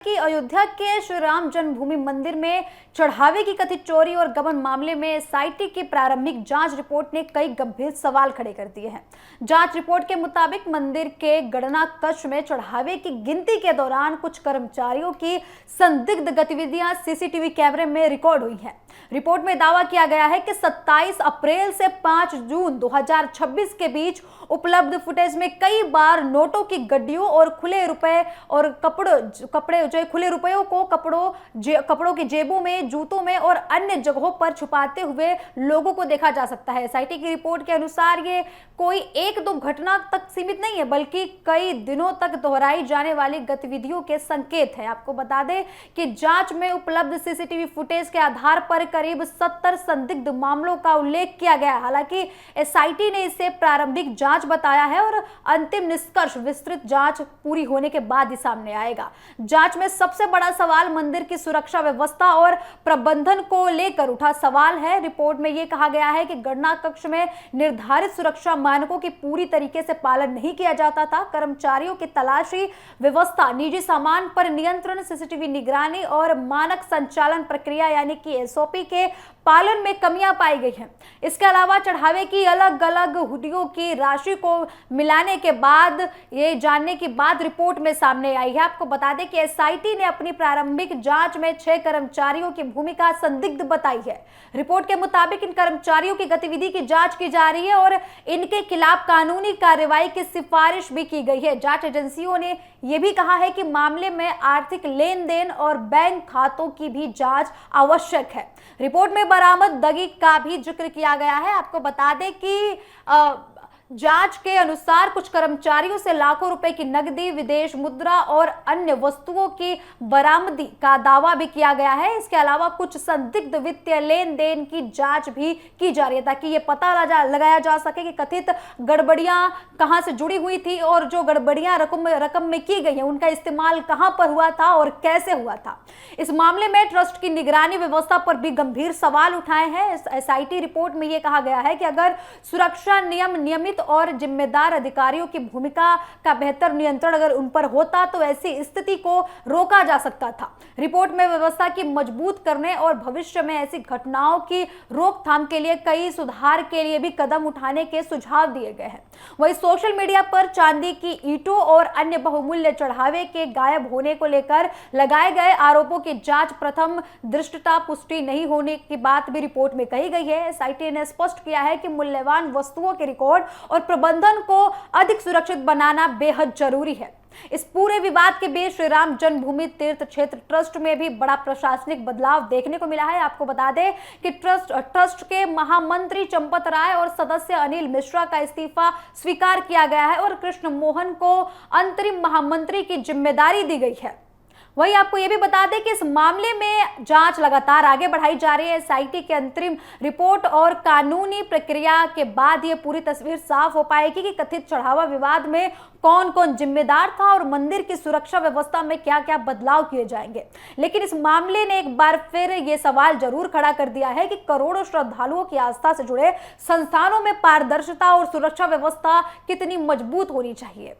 कि अयोध्या के श्री राम जन्मभूमि मंदिर में चढ़ावे की कथित चोरी और गबन मामले में एसआईटी की प्रारंभिक जांच रिपोर्ट ने कई गंभीर सवाल खड़े कर दिए हैं। जांच रिपोर्ट के मुताबिक मंदिर के गणना कक्ष में चढ़ावे की गिनती के दौरान कुछ कर्मचारियों की संदिग्ध गतिविधियां सीसीटीवी कैमरे में रिकॉर्ड हुई हैं। रिपोर्ट में दावा किया गया है कि 27 अप्रैल से 5 जून 2026 के बीच उपलब्ध फुटेज में कई बार नोटों की गड्डियों और खुले रुपए और कपड़े जो खुले रुपयों को कपड़ों की जेबों में, जूतों में और अन्य जगहों पर छुपाते हुए लोगों को देखा जा सकता है। एसआईटी की रिपोर्ट के अनुसार ये कोई एक दो घटना तक सीमित नहीं है, बल्कि कई दिनों तक दोहराई जाने वाली गतिविधियों के संकेत है। आपको बता दें कि जांच में उपलब्ध सीसीटीवी फुटेज के आधार पर करीब 70 संदिग्ध मामलों का उल्लेख किया गया है। हालांकि एसआईटी ने इसे प्रारंभिक जांच बताया है और अंतिम निष्कर्ष विस्तृत जांच पूरी होने के बाद ही सामने आएगा। जांच में सबसे बड़ा सवाल मंदिर की सुरक्षा व्यवस्था और प्रबंधन को लेकर उठा सवाल है। रिपोर्ट में यह कहा गया है कि गणना कक्ष में निर्धारित सुरक्षा मानकों की पूरी तरीके से पालन नहीं किया जाता था। कर्मचारियों की तलाशी व्यवस्था, निजी सामान पर नियंत्रण, सीसीटीवी निगरानी और मानक संचालन प्रक्रिया यानी कि एसओपी के पालन में कमियां पाई गई हैं। इसके अलावा चढ़ावे की अलग अलग हुडियों की राशि को मिलाने के बाद ये जानने की बात रिपोर्ट में सामने आई है। आपको बता दें कि एसआईटी ने अपनी प्रारंभिक जांच में 6 कर्मचारियों की भूमिका संदिग्ध बताई है। रिपोर्ट के मुताबिक इन कर्मचारियों की गतिविधि की जांच की जा रही है और इनके खिलाफ कानूनी कार्रवाई की सिफारिश भी की गई है। जांच एजेंसियों ने यह भी कहा है कि मामले में आर्थिक लेन देन और बैंक खातों की भी जांच आवश्यक है। रिपोर्ट में बरामदगी का भी जिक्र किया गया है। आपको बता दें कि जांच के अनुसार कुछ कर्मचारियों से लाखों रुपए की नकदी, विदेश मुद्रा और अन्य वस्तुओं की बरामदी का दावा भी किया गया है। इसके अलावा कुछ संदिग्ध वित्तीय लेन देन की जांच भी की जा रही है ताकि ये पता लगाया जा सके कि कथित गड़बड़ियां कहां से जुड़ी हुई थी और जो गड़बड़ियां रकम में की गई है उनका इस्तेमाल कहां पर हुआ था और कैसे हुआ था। इस मामले में ट्रस्ट की निगरानी व्यवस्था पर भी गंभीर सवाल उठाए हैं। एसआईटी रिपोर्ट में यह कहा गया है कि अगर सुरक्षा नियम नियमित और जिम्मेदार अधिकारियों की भूमिका का बेहतर नियंत्रण अगर उन पर होता तो ऐसी स्थिति को रोका जा सकता था। रिपोर्ट में व्यवस्था की मजबूत करने और भविष्य में ऐसी घटनाओं की रोकथाम के लिए कई सुधार के लिए भी कदम उठाने के सुझाव दिए गए हैं। वहीं सोशल मीडिया पर चांदी की ईंटों और अन्य बहुमूल्य चढ़ावे के गायब होने को लेकर लगाए गए आरोपों की जांच प्रथम दृष्टता पुष्टि नहीं होने की बात भी रिपोर्ट में कही गई है। एसआईटी ने स्पष्ट किया है कि मूल्यवान वस्तुओं के रिकॉर्ड और प्रबंधन को अधिक सुरक्षित बनाना बेहद जरूरी है। इस पूरे विवाद के बीच श्री राम जन्मभूमि तीर्थ क्षेत्र ट्रस्ट में भी बड़ा प्रशासनिक बदलाव देखने को मिला है। आपको बता दें कि ट्रस्ट के महामंत्री चंपत राय और सदस्य अनिल मिश्रा का इस्तीफा स्वीकार किया गया है और कृष्ण मोहन को अंतरिम महामंत्री की जिम्मेदारी दी गई है। वहीं आपको यह भी बता दें कि इस मामले में जांच लगातार आगे बढ़ाई जा रही है। एसआईटी की अंतरिम रिपोर्ट और कानूनी प्रक्रिया के बाद यह पूरी तस्वीर साफ हो पाएगी कि कथित चढ़ावा विवाद में कौन कौन जिम्मेदार था और मंदिर की सुरक्षा व्यवस्था में क्या क्या बदलाव किए जाएंगे। लेकिन इस मामले ने एक बार फिर यह सवाल जरूर खड़ा कर दिया है कि करोड़ों श्रद्धालुओं की आस्था से जुड़े संस्थानों में पारदर्शिता और सुरक्षा व्यवस्था कितनी मजबूत होनी चाहिए।